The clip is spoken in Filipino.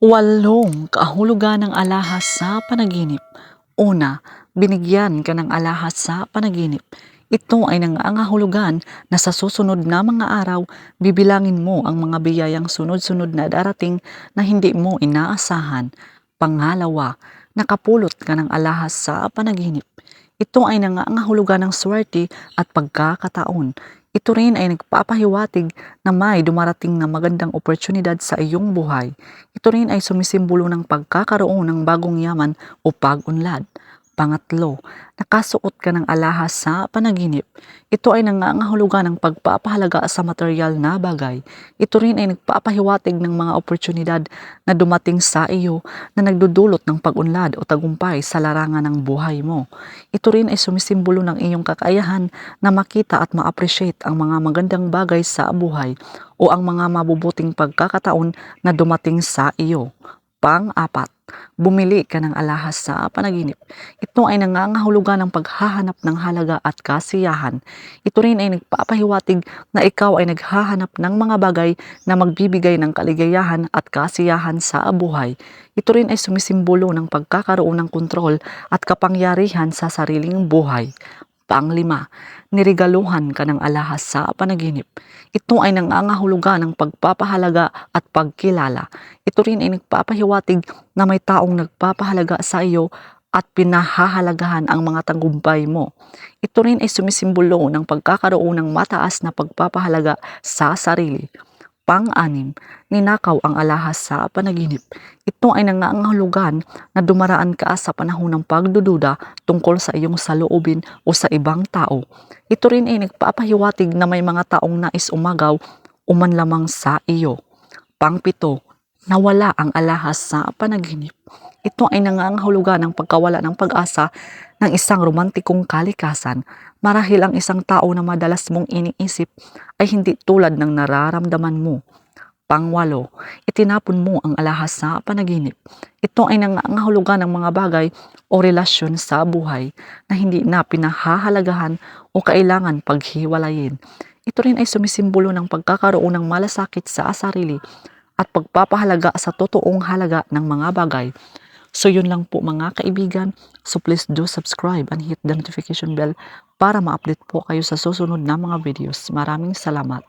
Walong kahulugan ng alahas sa panaginip. Una, binigyan ka ng alahas sa panaginip. Ito ay nangangahulugan na sa susunod na mga araw, bibilangin mo ang mga biyayang sunod-sunod na darating na hindi mo inaasahan. Pangalawa, nakapulot ka ng alahas sa panaginip. Ito ay nangangahulugan ng swerte at pagkakataon. Ito rin ay nagpapahiwatig na may dumarating na magandang oportunidad sa iyong buhay. Ito rin ay sumisimbolo ng pagkakaroon ng bagong yaman o pag-unlad. Pangatlo, nakasuot ka ng alahas sa panaginip. Ito ay nangangahulugan ng pagpapahalaga sa material na bagay. Ito rin ay nagpapahiwatig ng mga oportunidad na dumating sa iyo na nagdudulot ng pag-unlad o tagumpay sa larangan ng buhay mo. Ito rin ay sumisimbolo ng iyong kakayahan na makita at ma-appreciate ang mga magandang bagay sa buhay o ang mga mabubuting pagkakataon na dumating sa iyo. Pang-apat, bumili ka ng alahas sa panaginip. Ito ay nangangahulugan ng paghahanap ng halaga at kasiyahan. Ito rin ay nagpapahiwatig na ikaw ay naghahanap ng mga bagay na magbibigay ng kaligayahan at kasiyahan sa buhay. Ito rin ay sumisimbolo ng pagkakaroon ng kontrol at kapangyarihan sa sariling buhay. Panglima, niregaluhan ka ng alahas sa panaginip. Ito ay nangangahulugan ng pagpapahalaga at pagkilala. Ito rin ay nagpapahiwatig na may taong nagpapahalaga sa iyo at pinahahalagahan ang mga tagumpay mo. Ito rin ay sumisimbolo ng pagkakaroon ng mataas na pagpapahalaga sa sarili. Pang-anim, ninakaw ang alahas sa panaginip. Ito ay nangangahulugan na dumaraan ka sa panahon ng pagdududa tungkol sa iyong saloobin o sa ibang tao. Ito rin ay nagpapahiwatig na may mga taong nais umagaw o manlamang sa iyo. Pang-pito, nawala ang alahas sa panaginip. Ito ay nangangahulugan ng pagkawala ng pag-asa ng isang romantikong kalikasan. Marahil ang isang tao na madalas mong iniisip ay hindi tulad ng nararamdaman mo. Pangwalo, itinapon mo ang alahas sa panaginip. Ito ay nangangahulugan ng mga bagay o relasyon sa buhay na hindi na pinahahalagahan o kailangan paghiwalayin. Ito rin ay sumisimbolo ng pagkakaroon ng malasakit sa sarili at pagpapahalaga sa totoong halaga ng mga bagay. So yun lang po mga kaibigan. So please do subscribe and hit the notification bell para ma-update po kayo sa susunod na mga videos. Maraming salamat.